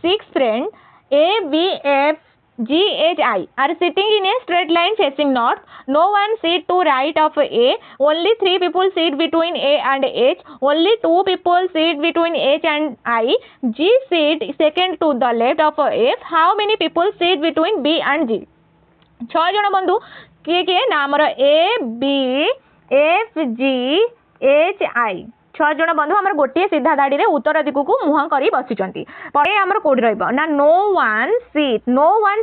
six friends A, B, F, G, H, I are sitting in a straight line facing north. No one sit to right of A. Only 3 people sit between A and H. Only 2 people sit between H and I. G sit second to the left of F. How many people sit between B and G? 6 जन बंधु किए किए ना आमर A, B, F, G, H, I 6 जन बंधु आमर गोटे सीधा धाड़ी रे उत्तर दिगु को मुह करी बसिचंती परे आमर कोड रहइबो ना no one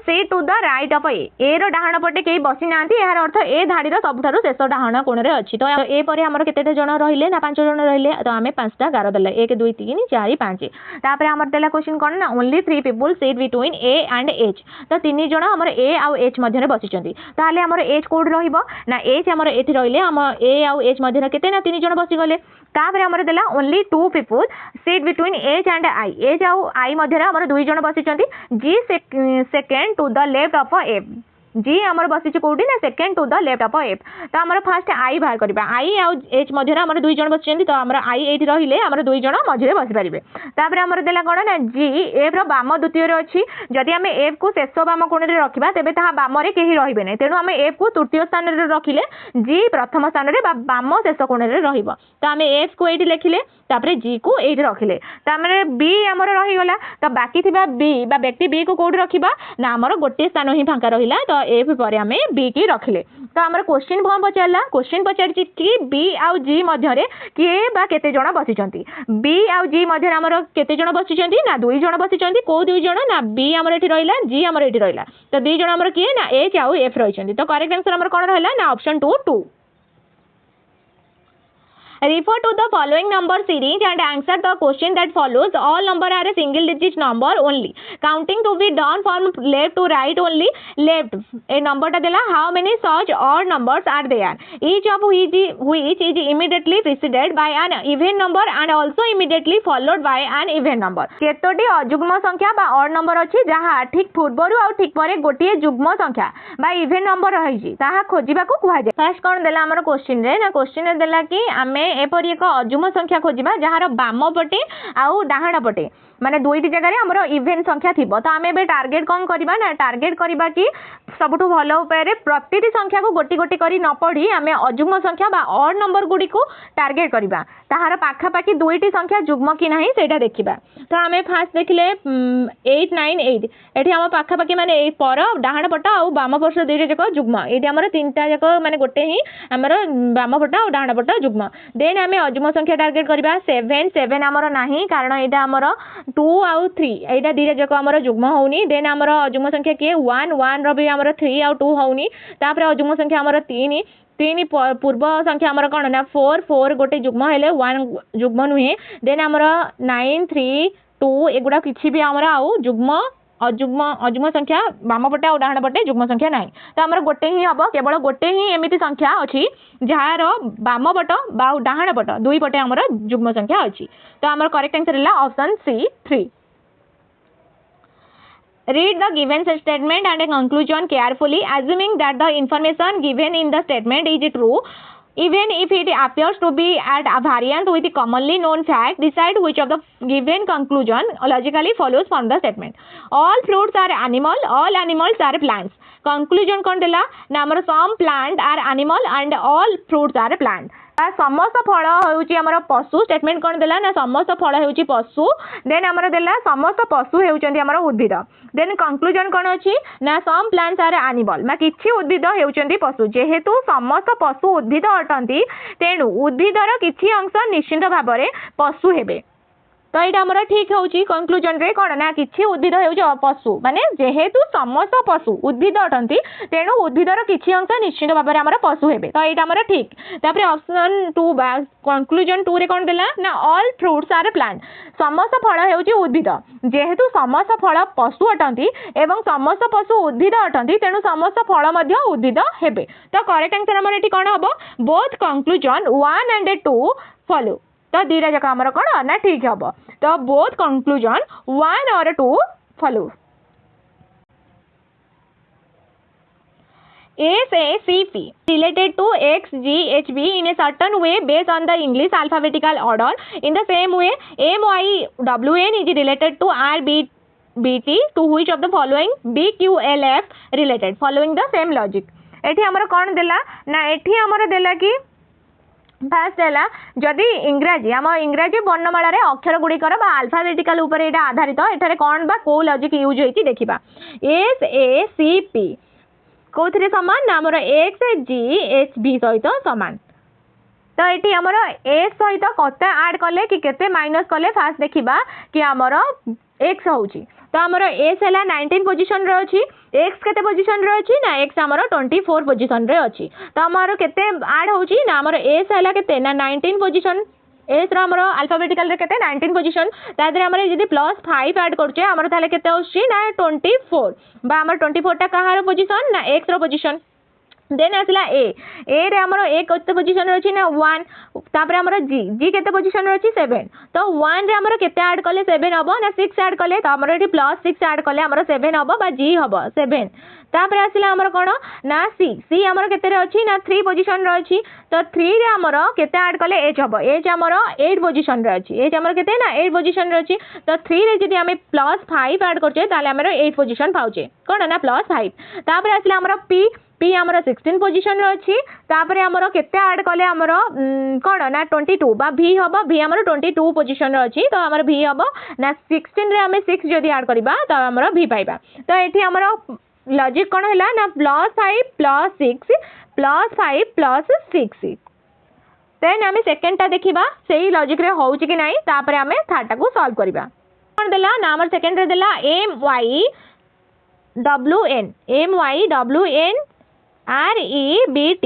seat to the right of A row डाहाण पटे केही बसि नांती एहार अर्थ ए धाड़ी रो सबथारु शेष डाहाण कोण रे अछि तो ए परे आमर केतेटा जन रहिले ना 5 जन रहिले तो आमे 5टा गार देले 1 2 3 4 5 तापर आमर देला क्वेश्चन कोन ना only 3 people seat between A and H तो 3 जन आमर ए आउ एच मध्ये रे बसिचंती ताले आमर एच कोड रहिबो ना एच आमर एथि रहिले आमर ए आउ एच मध्ये रे केते ना 3 जन बसि गले तापर आमर देला only 2 people seat between H and I H आउ आई मध्ये रे आमर 2 जन बसिचंती G second to the left of F G आमर बसिच कोडी ना second to the left of F तो आमर फर्स्ट आई बाहर करबा आई आ एच मध्ये रे आमर 2 जन बसिचंती तो आमर आई एठी रहिले आमर 2 जन मध्ये रे बसि परिबे तापर आमर देला कोन ना जी एफ रो बाम द्वितीय रे अछि जदि आमे एफ को शेष बाम कोण रे रखिबा तेबे ताहा बाम रे केही रहिबे नै तेनु आमे एफ को तृतीय स्थान रे रखिले जी प्रथम स्थान रे बाम शेष कोण रे रहिबो तो आमे एफ को एठी लेखिले तापर जी को एठी रखिले तामरे बी आमर रहि गला तो बाकी थिबा बी बा व्यक्ति बी को कोड रखिबा ना आमर गोटे स्थान ही फांका रहिला तो एफ पर आमे बी की रखिले तो आमर क्वेश्चन फॉर्म पचारला क्वेश्चन पचारछि कि बी आउ जी मध्ये रे के बा केते जण बसिचंती बी आउ जी मध्ये आमर केते जण बसिचंती ना 2 जण बसिचंती को 2 जण ना बी आमर एठी रहिला जी आमर एठी रहिला तो 2 जण आमर किए ना एच आउ एफ रहिचंती तो करेक्ट आंसर आमर कोन रहिला ना option 2 Refer to the following number series and answer the question that follows. All number are a single digit number only. Counting to be done from left to right only. Left a number ta dela how many such odd numbers are there? Each of which is immediately preceded by an even number and also immediately followed by an even number. केतोटी अजुग्म संख्या बा odd number अछि जहा ठीक पूर्वरु आ ठीक परे गोटिए जुग्म संख्या बा even number रहिछि ताहा खोजिबा को कुहा जाय फर्स्ट कोन देला हमर क्वेश्चन रे ना क्वेश्चन रे देला कि आमे एपरि एक अजुग्म संख्या खोजिबा जहार बाम पटे आउ डाहाण पटे माने दुईटी जगह रे हमरो इवेन संख्या थिबो तो आमे बे टार्गेट कोन करबा ना टार्गेट करबा कि सबठु भलो उपाय रे प्रतिटी संख्या को गोटी गोटी करी न पढ़ी आमे अजुग्म संख्या बा ऑड नंबर गुडी को टार्गेट करबा ताहार पाखा पाखी दुईटी संख्या जुग्म कि नाही सेटा देखिबा तो आमे फास्ट देखिले 898 एठी हम पाखा पाखी माने ए पर डाहाण पट आउ बाम पट दुईटा जक जुग्म एठी हमर तीनटा जक माने गोटे ही हमर बाम पट आउ डाहाण पट जुग्म देन आमे अजुग्म संख्या टार्गेट करबा 7 हमर नाही कारण एटा हमर 2 आउ 3 एटा दीटा जक हमर जुग्म होउनी देन हमर अजुग्म संख्या के 1 रो भी हमर 3 आउ 2 होउनी तापर अजुग्म संख्या हमर 3 पूर्व संख्या हमर कोन ना 4 गोटे जुग्म हेले 1 जुग्म नुहे देन हमर 9 3 2 एगुडा किछि भी हमर आउ जुग्म अजुग्म संख्या बाम पटे और डाहाण पटे जुग्म संख्या नाही तो हमर गोटे ही हबो केवल गोटे ही एमिति संख्या अछि जहार बाम पट बा डाहाण पट दुई पटे हमर जुग्म संख्या अछि तो हमर करेक्ट आंसर हैला option C 3 Read the given statement and a conclusion carefully, assuming that the information given in the statement is true. Even if it appears to be at a variance with the commonly known fact, decide which of the given conclusion logically follows from the statement. All fruits are animal, all animals are plants. Conclusion kon dela na amar some plant are animal and all fruits are plant. समस्त फल होउची हमर पशु statement कोन देला ना समस्त फल होउची पशु देन हमर देला समस्त पशु हेउचंती हमर उद्भिद देन कंक्लूजन कोन अछि ना सम प्लांट्स आर एनिमल मा किछि उद्भिद हेउचंती पशु जेहेतु समस्त पशु उद्भिद अटंती तेनु उद्भिदर किछि अंश निश्चित भाबरे पशु हेबे तो ये आमर ठीक होउची कंक्लूजन रे कोन ना किछि उद्भिद हेउची पशु माने जेहेतु समस्त पशु उद्भिद अटंती तेनु उद्भिदर किछि अंश निश्चित भाबरे हमर पशु हेबे तो ये आमर ठीक तापर ऑप्शन 2 बा कंक्लूजन 2 रे कोन देला ना ऑल फ्रूट्स आर प्लांट समस्त फल हेउची उद्भिद जेहेतु समस्त फल पशु अटंती एवं समस्त पशु उद्भिद अटंती तेनु समस्त फल मध्य उद्भिद हेबे तो करेक्ट आंसर हमर एठी कोन हबो बोथ कंक्लूजन 1 and 2 फॉलो तो दीटा जक हमर कोन ना ठीक हबो तो बोथ कंक्लूजन 1 और 2 follow SACP related to X, G, H, B in a certain way based on the English alphabetical order. In the same way, MYWN is related to R, B, BT to which of the following BQLF related following the same logic एठी हमर कोन देला ना एठी हमर देला कि fast है जदि इंग्राजी आम इंग्राजी वर्णमाला रे अक्षर गुड़िकर आल्फाबेटिकल ऊपर एटा आधारित एठारे कौन बा को लॉजिक यूज होइछि देखिबा SACP कोथिरे समान ना हमर XGHB सहित समान तो ये आमर ए सहित कते ऐड कले कि केते माइनस कले फास्ट देखिबा कि आमर x होउची तो आमर एस है 19 पोजिशन रे अछि एक्स केते पोजिशन रे अछि ना एक्स आमर 24 पोजिशन रे अछि तो आमर केते ऐड होउची ना आमर एस है केते ना 19 पोजिशन एस रो आमर अल्फाबेटिकल रे केते 19 पोजिशन तादरे आमर जदी +5 ऐड करछे आमर ताले केते होउची ना 24 बा आमर 24 टा कहार पोजिशन ना एक्स रो पोजिशन देन आसला ए रे हमर ए केते पोजीशन रहछि ना 1 तापर हमर जी केते पोजीशन रहछि 7 तो 1 रे हमर केते ऐड करले 7 हबो ना 6 ऐड करले तो हमर एठी +6 ऐड करले हमर 7 हबो बा जी हबो 7 तापर आसला हमर कोन ना सी हमर केते रे अछि ना 3 पोजीशन रे अछि तो 3 रे हमर केते ऐड करले एच हबो एच हमर 8 पोजीशन रे अछि एच हमर केते ना 8 पोजीशन रे अछि तो 3 रे जदी हमें +5 ऐड करछे ताले हमर 8 पोजीशन पाउछे कोन ना +5 तापर आसला हमर पी आमर 16 पोजिशन रे अछि तापरे आमर केते ऐड कले आमर कोन ना 22 बा भी हबो भी आमर 22 पोजिशन रे अछि तो आमर भी हबो ना 16 रे हमें 6 जदी ऐड करबा तो आमर भी पाइबा तो एठी आमर लॉजिक कोन हैला ना +5 +6 +5 +6 देन हमें सेकंड टा देखिबा सेही लॉजिक रे होउची कि नाही तापरे हमें थर्ड टा को सॉल्व करबा कोन देला ना आमर सेकंड रे देला MYWN REBT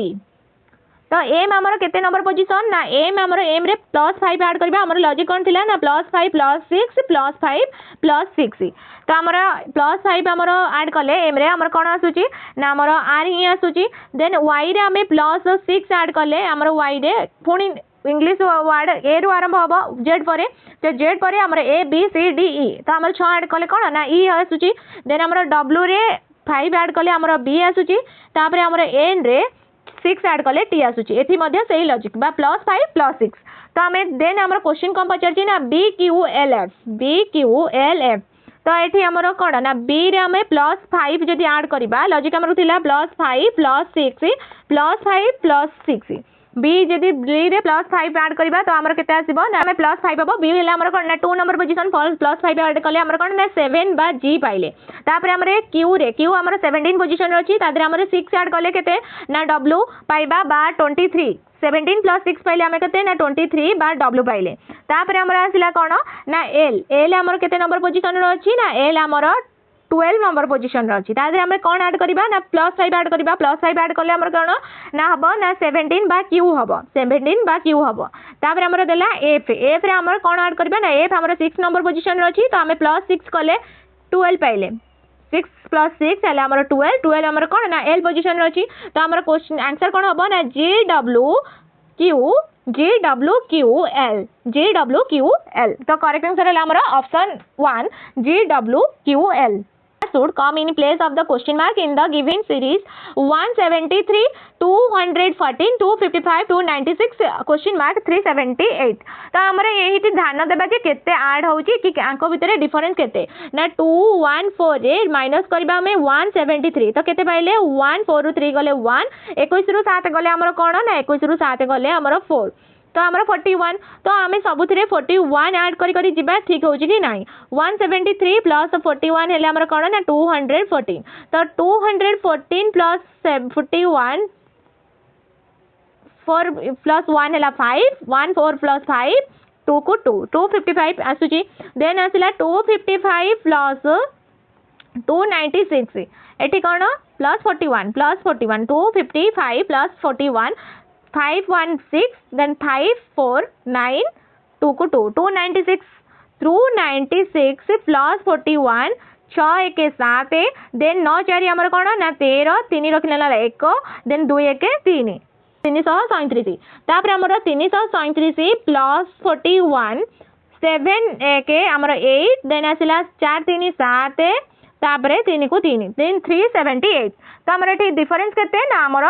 तो एम आमर केते नंबर पोजीशन ना एम आमर एम रे +5 ऐड करबा हमर लॉजिक कोन थिला ना +5 +6 +5 +6 तो आमर +5 आमर ऐड कले एम रे आमर कोन आसुची ना आमर आर ही आसुची देन y रे हमें +6 ऐड कले आमर y रे पुनी इंग्लिश वर्ड ए रु आरंभ हबो जेड परे तो जेड परे हमर A B C D E तो हमर 6 ऐड कले कोन ना ई आसुची देन हमर डब्ल्यू रे 5 ऐड कले हमर बी आसुची तापरे हमर एन रे 6 ऐड कले टी आसुची एथि मध्ये सेही लॉजिक बा +5 +6 तो हमें देन हमर क्वेश्चन कम पचरची ना BQLF तो एथि हमर कोन ना बी रे हमें +5 जदी ऐड करबा लॉजिक हमर थिला +5 +6 +5 +6 बी जदी बी रे +5 ऐड करबा तो हमर केते आसीबो ना हमें +5 हबो बी हेला हमर कोन ना 2 नंबर पोजीशन +5 ऐड करले हमर कोन ना 7 बा जी पाइले तापर हमर क्यू हमर 17 पोजीशन रहछि तादरे हमर 6 ऐड करले केते ना डब्ल्यू पाइबा बा 23 17 + 6 पाइले हमें केते ना 23 बा डब्ल्यू पाइले तापर हमर आसिला कोन ना एल हमर केते नंबर पोजीशन रहछि ना एल हमर 12 नंबर पोजीशन रहछि तादरे हमें कोन ऐड करबा ना +5 ऐड करबा +5 ऐड करले हमर कोन ना हबो ना 17 बा क्यू हबो तापर हमर देला एफ रे हमर कोन ऐड करबा ना एफ हमर 6 नंबर पोजीशन रहछि तो हमें +6 कले 12 पाइले 6 + 6 हैला हमर 12 हमर कोन ना एल पोजीशन रहछि तो हमर क्वेश्चन आंसर कोन हबो ना GWQL तो करेक्ट आंसर हैला हमर option 1 GWQL should come in place of the question mark in the given series 173 214 255 296 question mark 378 तो हमरे यही ती ध्यान देबा कि केते ऐड होउची कि आंको भितरे डिफरेंस केते ना 214 रे माइनस करबा हमें 173 तो केते पाइले 1 4 रु 3 गले 1 21 रु 7 गले हमर कोन ना 21 रु 7 गले हमर 4 तो हमर 41 तो हमें सबुथिरे 41 ऐड करी करी जिबा ठीक होउची कि नाही 173 + 41 हेले हमर कोन ना 214 तो 214 + 41 4 + 1 हेला 5 1 4 + 5 2 को 2 255 आसुची देन आसिला 255 + 296 एठी कोन +41 255 + 41 516 then 549 2 को 2 296 through 96 plus 41 6 1 7 then 9 4 हमर कोन ना 13 3 रखलेला 1 then 2 1 3 337 तापर हमर 337 plus 41 7 1 हमर 8 then आसिला 4 3 7 तापरे 3 को 3 then 378 तो हमर एठी डिफरेंस केते ना हमर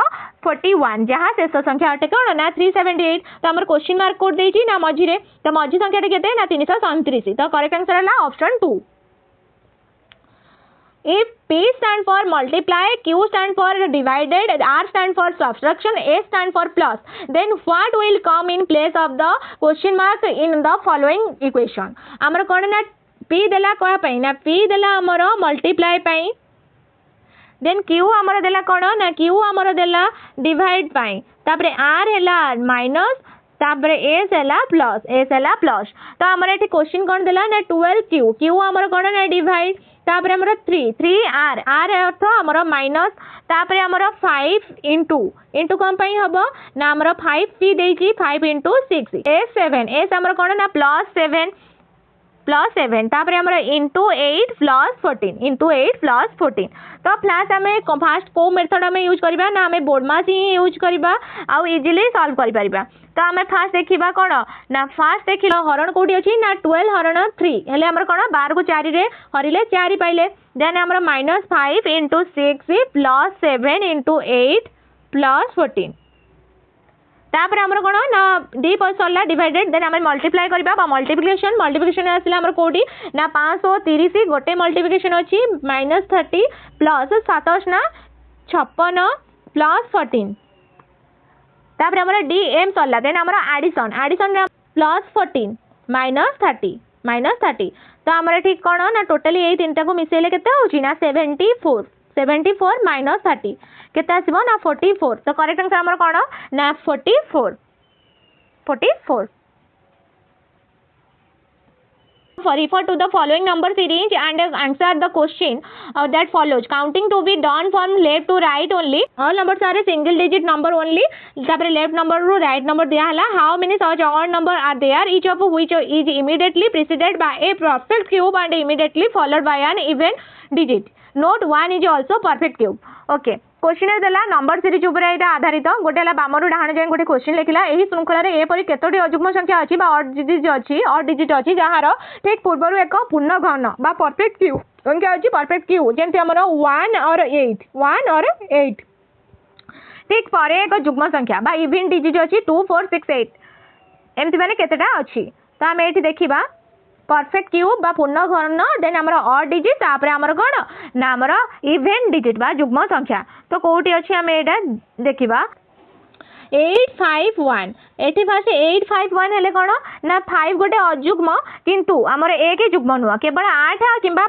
41 जहां शेष संख्या अटे कोन ना 378 तो हमर क्वेश्चन मार्क कोड देछि ना मझी रे तो मझी संख्या केते ना 337 तो करेक्ट आंसर हला option 2 If P stand for multiply, Q stand for divided, R stand for subtraction, S stand for plus, then what will come in place of the question mark in the following equation? आमर कौन ना P देला कौन पाई ना P देला आमर multiply पाई, then Q आमर देला कौन ना Q आमर देला divide पाई, तापरे R हैला minus, तापरे S हैला plus, तो आमर एठी क्वेश्चन कौन देला ना 12Q, Q आमर कौन ना divide, तापरे हमर 3 R अर्थ हमर माइनस, तापरे हमर 5 इंटू कम पई हबो ना हमर 5 p देची 5 इंटू 6 S हमर कोन ना +7 तापरे हमर इंटू 8 + 14 तो फ्लास हमें फास्ट को मेथड हमें यूज करबा ना हमें बोर्ड मास ही यूज करबा आ इजीली सॉल्व करि परिबा। तो हमें फास्ट देखिबा कोन ना फास्ट देखिलो हरण कोठी अछि ना 12 हरण 3 हेले हमर कोन 12 को 4 रे हरिले 4 पाइले, देन हमर -5 इंटू 6 + 7 इंटू 8 + 14, तापर हमर कोन ना डी पर सरला डिवाइडेड, देन हम मल्टीप्लाई करबा बा मल्टीप्लिकेशन आसिला हमर कोडी ना 530 गोटे मल्टीप्लिकेशन अछि -30 प्लस 27 ना 56 प्लस 14, तापर हमर डी एम सरला, देन हमर एडिशन ना +14 -30 तो हमर ठीक कोन ना टोटली एई तीनटा को मिसेले केते होची ना 74 -30 केते आसीबो ना 44, तो करेक्ट आंसर हमर कोन ना 44। Refer to the following number series and answer the question that follows. Counting to be done from left to right only. All numbers are a single digit number only. तापर left number ru right number दिया हला. How many such odd number are there? Each of which is immediately preceded by a perfect cube and immediately followed by an even digit. Note 1 is also perfect cube. Okay. Question देला number series ऊपर एटा आधारित गोटे हला बामरु डाहाण जाय गोटे question लिखिला एही श्रृंखला रे एपरि केतोटी अजुग्म संख्या अछि बा ऑड डिजिट अछि जहार ठीक पूर्वरु एक पूर्ण घन बा परफेक्ट क्यूब संख्या अछि परफेक्ट क्यूब जेंति हमर 1 और 8 ठीक परे एक जुग्म संख्या बा इवन डिजिट अछि 2 4 6 8 एमति माने केतेटा अछि, तो हम एठी देखिबा परफेक्ट क्यूब बा पूर्ण घन, देन हमर ऑड डिजिट, तापरे हमर कोन ना हमर इवन डिजिट बा जुग्म संख्या, तो कोठी अछि हम एटा देखिबा 851 एठी फास्ट 851 हेले कोन ना 5 गोटे अजुग्म किंतु हमर एक जुग्म नुआ केवल 8 किंबा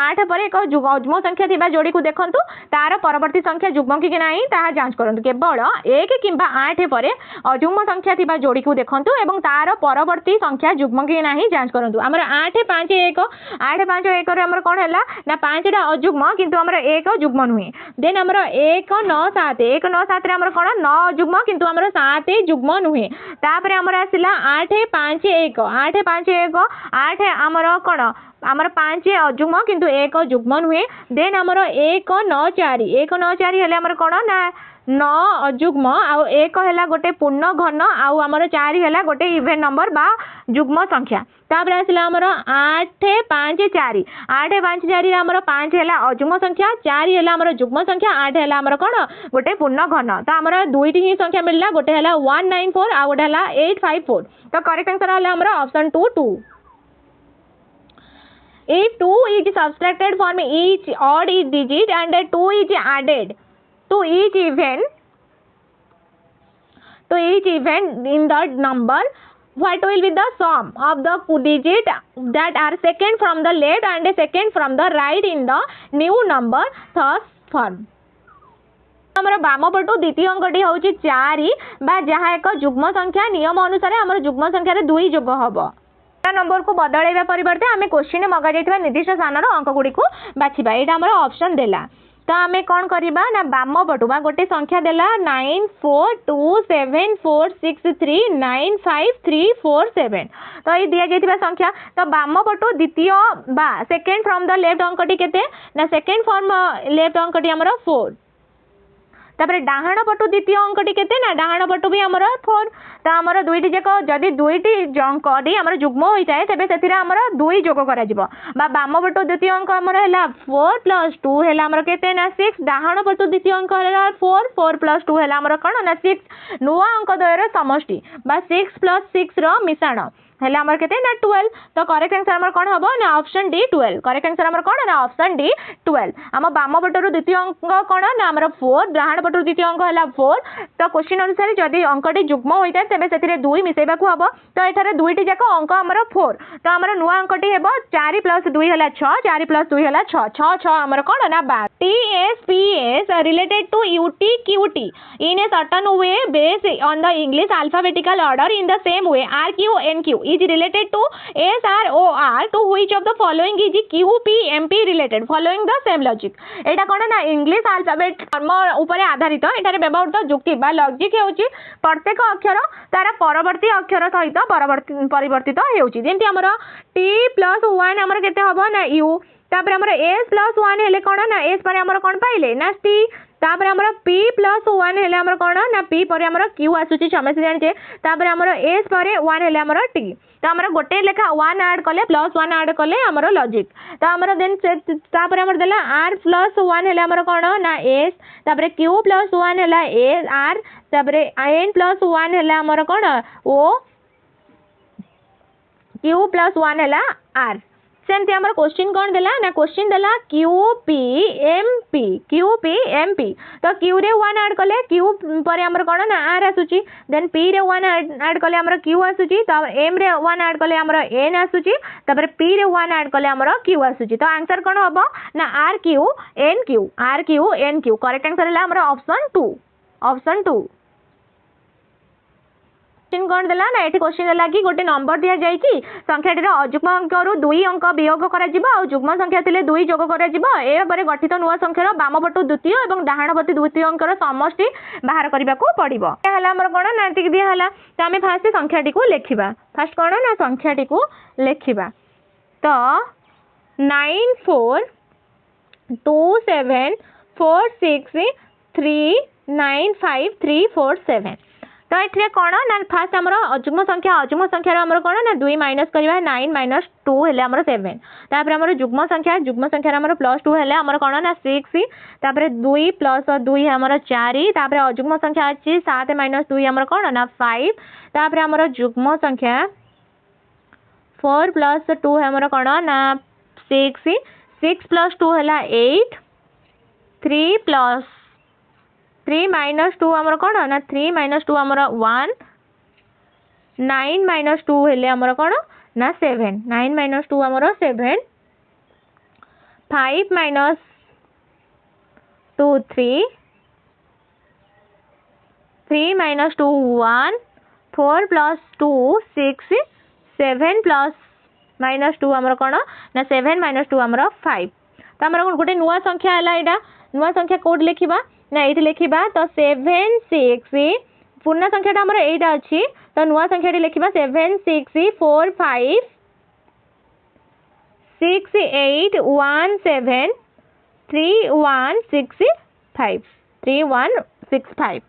8 पर एक जुग्म संख्या थिबा जोड़ी को देखंतु तार परवर्ती संख्या जुग्म कि नाही ताहा जांच करंतु, केवल 1 किंबा 8 पर अजुग्म संख्या थिबा जोड़ी को देखंतु एवं तार परवर्ती संख्या जुग्म कि नाही जांच करंतु। हमर 8 5 1 रे हमर कोन हैला ना 5 टा अजुग्म किंतु हमर एक जुग्म नुहे, देन हमर 1 9 7 रे हमर कोन 9 जुग्म किंतु हमर 7 जुग्म नुहे, तापरे हमर आसिला 8 5 1 8 हमर कोन हमर 5 अजुग्म किंतु 1 जुग्म नुहे, देन हमर 1 9 4 हेले हमर कोन ना 9 अजुग्म आ 1 हैला गोटे पूर्ण घन आ हमर 4 हैला गोटे इवन नंबर बा जुग्म संख्या, तापर आसिला हमर 8 5 4 हमर 5 हैला अजुग्म संख्या, 4 हैला हमर जुग्म संख्या, 8 हैला हमर कोन गोटे पूर्ण घन, तो हमर दुईटी ही संख्या मिलला, गोटे हैला 194 आ गोटे हैला 854, तो करेक्ट आंसर हैला हमर option 2। If 2 is subtracted from each odd digit and 2 is added to each even in the number, what will be the sum of the digit that are second from the left and second from the right in the new number thus form? हमर balm पटु द्वितीय अंकटी होची 4 बा जहा एक जुग्म संख्या नियम अनुसार हमर जुग्म संख्या रे 2 जोग हबो, नंबर को बदलैबा परिवर्ते आमे क्वेश्चन मगा जायतिबा निर्दिष्ट स्थान रो अंक गुडी को बाछिबा, एटा हमर ऑप्शन देला, तो आमे कोन करिबा ना बाम पटु बा गोटे संख्या देला 942746395347, तो ये दिया जायतिबा संख्या, तो बाम पटु द्वितीय बा सेकंड फ्रॉम द लेफ्ट अंकटी केते ना सेकंड फ्रॉम लेफ्ट अंकटी हमर 4, तापर डाहाण पटु द्वितीय अंकटी केते ना डाहाण पटु भी हमर 4, तो हमर दुईटी जक जदी दुईटी अंकटी हमर जुग्म होई जाय तबे सेतिरा हमर 2 जोग करा जिवो, बा बाम पटु द्वितीय अंक हमर हैला 4 + 2 हैला हमर केते ना 6, डाहाण पटु द्वितीय अंक हैला 4 + 2 हैला हमर कोन ना 6, नुवा अंक द्वयर समष्टि बा 6 + 6 रो मिश्रण, हेले हमर केते ना 12 तो करेक्ट आंसर हमर कोन हबो ना ऑप्शन डी 12 करेक्ट आंसर हमर कोन ना ऑप्शन डी 12 हम बाम पटरु द्वितीय अंक कोन ना हमर 4 डाहाण पटरु द्वितीय अंक हला 4 तो क्वेश्चन अनुसार जदी अंकटी युग्म होइता तबे सेतिरे 2 मिसेबा को हबो तो एठारे दुईटी जाको अंक हमर 4 तो हमर नुवा अंकटी हेबो 4 + 2 हला 6 4 + 2 हला 6 6 6 हमर कोन ना 12 TSPS related to UTQT in a certain way based on the English alphabetical order in the same way RQNQ is related to SROR to which of the following is QPMP related following the same logic एटा कोन ना English alphabet form ऊपर आधारित एटारे व्यवहृत जुक्ति बा logic हेउची प्रत्येक अक्षर तार परवर्ती अक्षर सहित परिवर्तित हेउची जेंति हमर T + 1 हमर केते हबो ना U तापर हमर S + 1 हेले कोन ना S पर हमर कोन पाइले ना T तापर हमर P + 1 हेले हमर कोन ना P पर हमर Q आसुची समझ जानिचे तापर हमर S पर 1 हेले हमर T तो हमर गोटे लेखा 1 ऐड कले +1 ऐड कले हमर लॉजिक तो हमर देन तापर हमर देला R + 1 हेले हमर कोन ना S तापर Q + 1 हेला R तापर N + 1 हेला हमर कोन O Q + 1 हेला R सेमती हमर क्वेश्चन कोन देला ना क्वेश्चन देला QPMP तो Q रे 1 ऐड कले Q पर हमर कोन ना R आसुची देन P रे 1 ऐड कले हमर Q आसुची तो M रे 1 ऐड कले हमर N आसुची तापर P रे 1 ऐड कले हमर Q आसुची तो आंसर कोन हबो ना RQNQ करेक्ट आंसर हला हमर ऑप्शन 2 क्वेश्चन कोन देला ना एठी क्वेश्चन देला कि गोटे नंबर दिया जाईची संख्याटी रो अजुग्म अंक रु 2 अंक वियोग करा जिवो आ जुग्म संख्या थिले 2 जोग करा जिवो ए बारे गठित नुवा संख्या रो बाम पटु द्वितीय एवं डाहाण पटु द्वितीय अंक रो समष्टि बाहर करबा को पड़िबो ए हला हमर कोन ना एठी दिया हला त हमें फास्ट संख्याटी को लेखिबा फास्ट कोन ना संख्याटी को लेखिबा तो 942746395347 तो एठरे कोन ना फास्ट हमर अजुग्म संख्या रो हमर कोन ना 2 माइनस करबा 9 - 2 हेले हमर 7 तापर हमर जुग्म संख्या रो हमर +2 हेले हमर कोन ना 6 तापर 2 + 2 हमर 4 तापर अजुग्म संख्या अछि 7 - 2 हमर कोन ना 5 तापर हमर जुग्म संख्या 4 + 2 हमर कोन ना 6 + 2 हेला 8 3 - 2 हमर कोन ना 3 - 2 हमर 1 9 - 2 हेले हमर कोन ना 7 9 - 2 हमर 7 5 - 2 3 3 - 2 1 4 + 2 6 7 + -2 हमर कोन ना 7 - 2 हमर 5 तो हमर गोटे नुवा संख्या हला एटा नुवा संख्या कोड लिखिबा ना एठी लिखिबा तो 7 6 पूर्ण संख्याटा हमर एटा अछि तो नुवा संख्याटी लिखिबा 7 6 4 5 6 8 1 7 3 1 6 5 3 1 6 5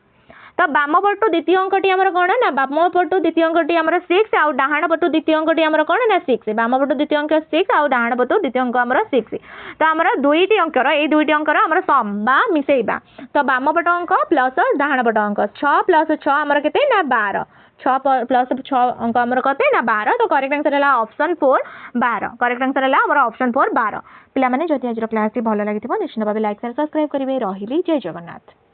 तो बाम पटु द्वितीय अंकटी हमर कोन ना बाम पटु द्वितीय अंकटी हमर 6 आ डाहाण पटु द्वितीय अंकटी हमर कोन ना 6 बाम पटु द्वितीय अंक 6 आ डाहाण पटु द्वितीय अंक हमर 6 तो हमर दुईटी अंकर ए दुईटी अंकर हमर सम बा मिसेइबा तो बाम पटु अंक प्लस डाहाण पटु अंक 6 + 6 हमर केते ना 12 6 + 6 अंक हमर कते ना 12 तो करेक्ट आंसर हला ऑप्शन 4 12 करेक्ट आंसर हला हमर ऑप्शन 4 12 पिला माने जति आज क्लास टी भलो लागिथिबो निश्चित भाबे लाइक शेयर सब्सक्राइब करिवे रहिली जय जगन्नाथ।